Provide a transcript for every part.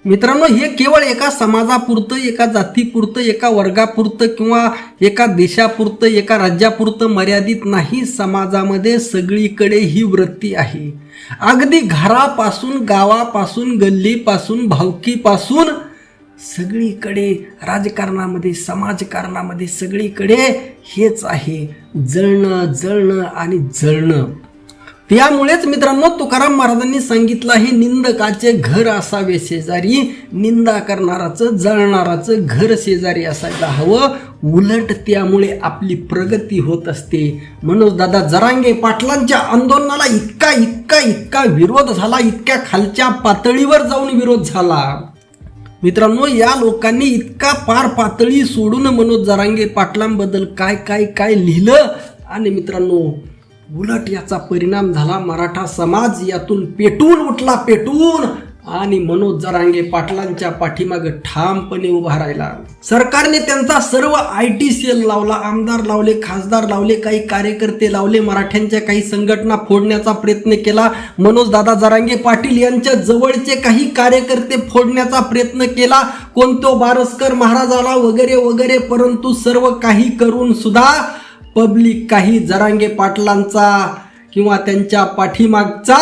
मित्रांनो, हे केवळ एका समाजापुरतं, एका जातीपुरतं, एका वर्गापुरतं किंवा एका देशापुरतं, एका राज्यापुरतं मर्यादित नाही. समाजामध्ये सगळीकडे ही वृत्ती आहे. अगदी घरापासून, गावापासून, गल्लीपासून, भावकीपासून सगळीकडे, राजकारणामध्ये, समाजकारणामध्ये सगळीकडे हेच आहे, जळणं जळणं आणि जळणं. त्यामुळेच मित्रांनो, तुकाराम महाराजांनी सांगितलं आहे, निंदकाचे घर असावे शेजारी, निंदा करणाराचं, जळणाराचं घर शेजारी असायला हवं. उलट त्यामुळे आपली प्रगती होत असते. मनोजदादा जरांगे पाटलांच्या आंदोलनाला इतका विरोध झाला, इतक्या खालच्या पातळीवर जाऊन विरोध झाला. मित्रांनो, या लोकांनी इतका पार पातळी सोडून मनोज जरांगे पाटलांबद्दल काय लिहिलं. आणि मित्रांनो, उलट याचा परिणाम झाला, मराठा समाज यातून पेटून उठला, आणि मनोज जरांगे पाटलांच्या पाठीमागे ठामपणे उभा राहिला. सरकारने त्यांचा सर्व IT सेल लावला, आमदार लावले, खासदार लावले, काही कार्यकर्ते लावले, मराठ्यांच्या काही संघटना फोडण्याचा प्रयत्न केला. मनोजदादा जरांगे पाटील यांच्या जवळचे काही कार्यकर्ते फोडण्याचा प्रयत्न केला, कोणतो बारस्कर महाराजाला वगैरे वगैरे. परंतु सर्व काही करून सुद्धा पब्लिक काही जरांगे पाटलांचा किंवा त्यांच्या पाठीमागचा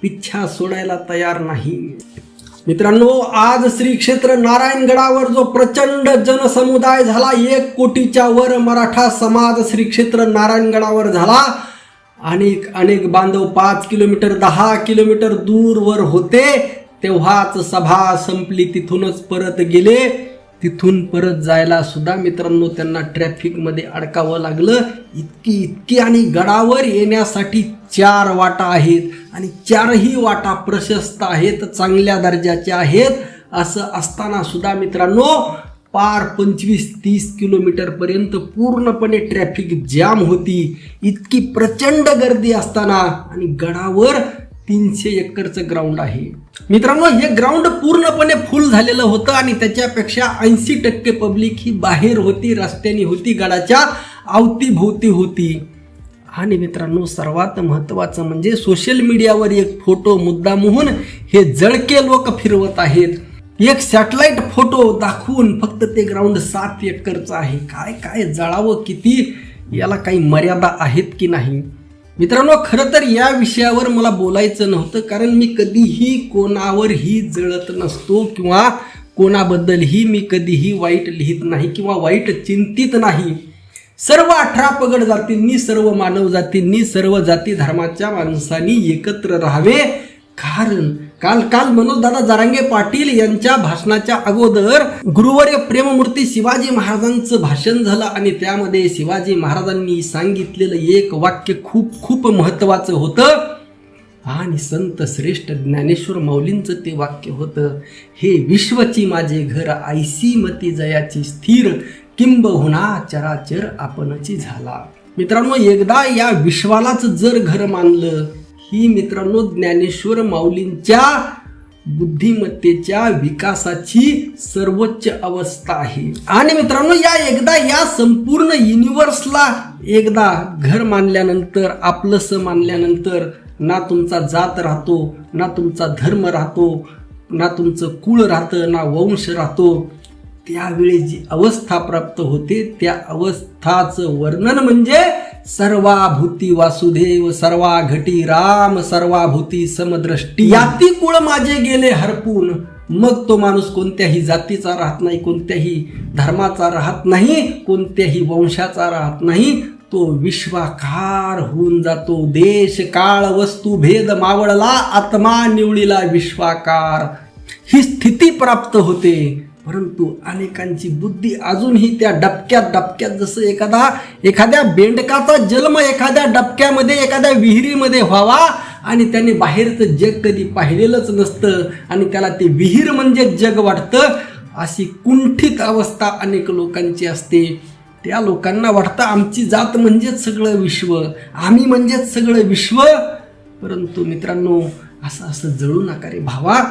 पिच्छा सोडायला तयार नाही. मित्रांनो, आज श्री क्षेत्र नारायणगडावर जो प्रचंड जनसमुदाय झाला, 1 कोटीच्या वर मराठा समाज श्री क्षेत्र नारायणगडावर झाला. अनेक बांधव 5 किलोमीटर 10 किलोमीटर दूरवर होते. तेव्हाच सभा संपली, तिथूनच परत गेले. तिथून परत जायला सुद्धा मित्रांनो त्यांना ट्रॅफिकमध्ये अडकावं लागलं. इतकी आणि गडावर येण्यासाठी 4 वाटा आहेत आणि 4ही वाटा प्रशस्त आहेत, चांगल्या दर्जाच्या आहेत. असं असताना सुद्धा मित्रांनो पार 25-30 किलोमीटर पर्यंत पूर्णपणे ट्रॅफिक जाम होती. इतकी प्रचंड गर्दी असताना आणि गडावर 300 एकरचं ग्राउंड आहे. मित्रांनो, हे ग्राउंड पूर्णपणे फुल झालेलं होतं आणि त्याच्यापेक्षा 80% पब्लिक ही बाहेर होती, रस्त्याने होती, गडाच्या अवतीभोवती होती. आणि मित्रांनो, सर्वात महत्त्वाचं म्हणजे सोशल मीडियावर एक फोटो मुद्दामहून हे जळके लोक फिरवत आहेत. एक सॅटेलाइट फोटो दाखवून फक्त ते ग्राउंड 7 एकरचं आहे. काय जळावं किती, याला काही मर्यादा आहेत की नाही? मित्रांनो, खरं तर या विषयावर मला बोलायचं नव्हतं, कारण मी कधीही कोणावरही जळत नसतो किंवा कोणाबद्दलही मी कधीही वाईट लिहित नाही किंवा वाईट चिंतित नाही. सर्व 18 पगड जातींनी, सर्व मानव जातींनी, सर्व जाती धर्माच्या माणसांनी एकत्र राहावे. कारण काल मनोजदादा जरांगे पाटील यांच्या भाषणाच्या अगोदर गुरुवर्य प्रेममूर्ती शिवाजी महाराजांचं भाषण झालं आणि त्यामध्ये शिवाजी महाराजांनी सांगितलेलं एक वाक्य खूप महत्त्वाचं होतं आणि संत श्रेष्ठ ज्ञानेश्वर माऊलींचं ते वाक्य होतं, हे विश्वची माझे घर, ऐसी मती जयाची स्थिर, किंबहुना चराचर आपणची झाला. मित्रांनो, एकदा या विश्वालाच जर घर मानलं, ही मित्रांनो ज्ञानेश्वर माऊलींच्या बुद्धिमत्तेच्या विकासाची सर्वोच्च अवस्था आहे. आणि मित्रांनो, या संपूर्ण युनिव्हर्सला एकदा घर मानल्यानंतर, आपलंसं मानल्यानंतर ना तुमचा जात राहतो, ना तुमचा धर्म राहतो, ना तुमचं कुळ राहतं, ना वंश राहतो. त्यावेळी जी अवस्था प्राप्त होते, त्या अवस्थाचं वर्णन म्हणजे सर्वाभूती वासुदेव, सर्वा घटी राम, सर्वाभूती समदृष्टी, याती कुळ माझे गेले हरपून. मग तो माणूस कोणत्याही जातीचा राहत नाही, कोणत्याही धर्माचा राहत नाही, कोणत्याही वंशाचा राहत नाही. तो विश्वाकार होऊन जातो. देश काळ वस्तू भेद मावळला, आत्मा निवळीला विश्वाकार, ही स्थिती प्राप्त होते. परंतु अनेकांची बुद्धी अजूनही त्या डबक्यात जसं एखाद्या बेंडकाचा जन्म एखाद्या डबक्यामध्ये, एखाद्या विहिरीमध्ये व्हावा आणि त्याने बाहेरचं जग कधी पाहिलेलंच नसतं आणि त्याला ते विहीर म्हणजे जग वाटतं. अशी कुंठित अवस्था अनेक लोकांची असते. त्या लोकांना वाटतं आमची जात म्हणजेच सगळं विश्व, आम्ही म्हणजेच सगळं विश्व. परंतु मित्रांनो, असं जळू नका रे भावा.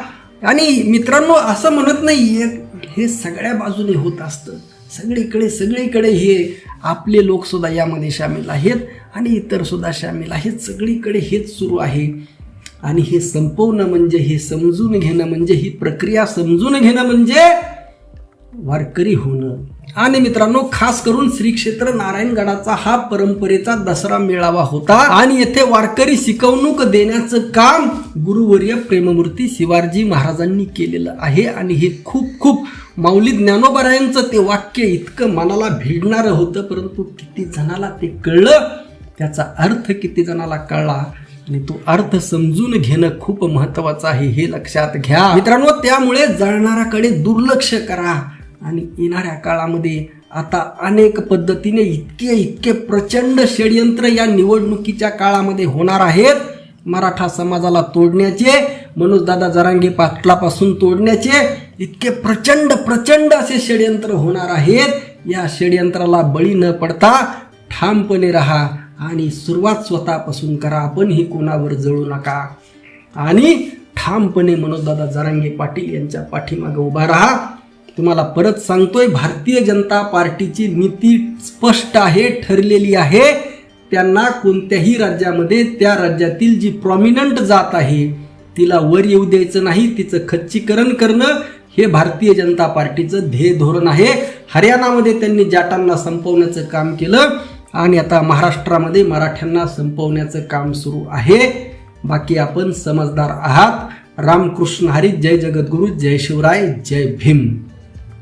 आणि मित्रांनो, असं म्हणत नाही, हे सगळ्या बाजूने होत असतं. सगळीकडे हे आपले लोक सुद्धा यामध्ये सामील आहेत आणि इतर सुद्धा सामील आहेत. सगळीकडे हेच सुरू आहे. आणि हे संपवणं म्हणजे, हे समजून घेणं म्हणजे, ही प्रक्रिया समजून घेणं म्हणजे वारकरी होणं. आणि मित्रांनो, खास करून श्री क्षेत्र नारायणगडाचा हा परंपरेचा दसरा मेळावा होता आणि येथे वारकरी शिकवणूक देण्याचं काम गुरुवर्य प्रेममूर्ती शिवाजी महाराजांनी केलेलं आहे. आणि हे खूप खूप माऊली ज्ञानोबरायांचं ते वाक्य इतकं मनाला भिडणारं होतं, परंतु किती जणाला ते कळलं, त्याचा अर्थ किती जणाला कळला, आणि तो अर्थ समजून घेणं खूप महत्वाचं आहे, हे लक्षात घ्या मित्रांनो. त्यामुळे जळणाऱ्याकडे दुर्लक्ष करा. आणि येणाऱ्या काळामध्ये आता अनेक पद्धतीने इतके प्रचंड षड्यंत्र या निवडणुकीच्या काळामध्ये होणार आहेत. मराठा समाजाला तोडण्याचे, मनोजदादा जरांगे पाटलापासून तोडण्याचे इतके प्रचंड असे षड्यंत्र होणार आहेत. या षड्यंत्राला बळी न पडता ठामपणे राहा आणि सुरुवात स्वतःपासून करा. आपणही कोणावर जळू नका आणि ठामपणे मनोजदादा जरांगे पाटील यांच्या पाठीमागे उभा राहा. तुम्हाला परत सांगतोय, भारतीय जनता पार्टीची नीती स्पष्ट आहे, ठरलेली आहे. त्यांना कोणत्याही राज्यामध्ये त्या राज्यातील जी प्रॉमिनंट जात आहे तिला वर येऊ द्यायचं नाही, तिचं खच्चीकरण करणं हे भारतीय जनता पार्टीचं ध्येय धोरण आहे. हरियाणामध्ये त्यांनी जाटांना संपवण्याचं काम केलं आणि आता महाराष्ट्रामध्ये मराठ्यांना संपवण्याचं काम सुरू आहे. बाकी आपण समजदार आहात. रामकृष्ण हरी. जय जगद्गुरु. जय शिवराय. जय भीम.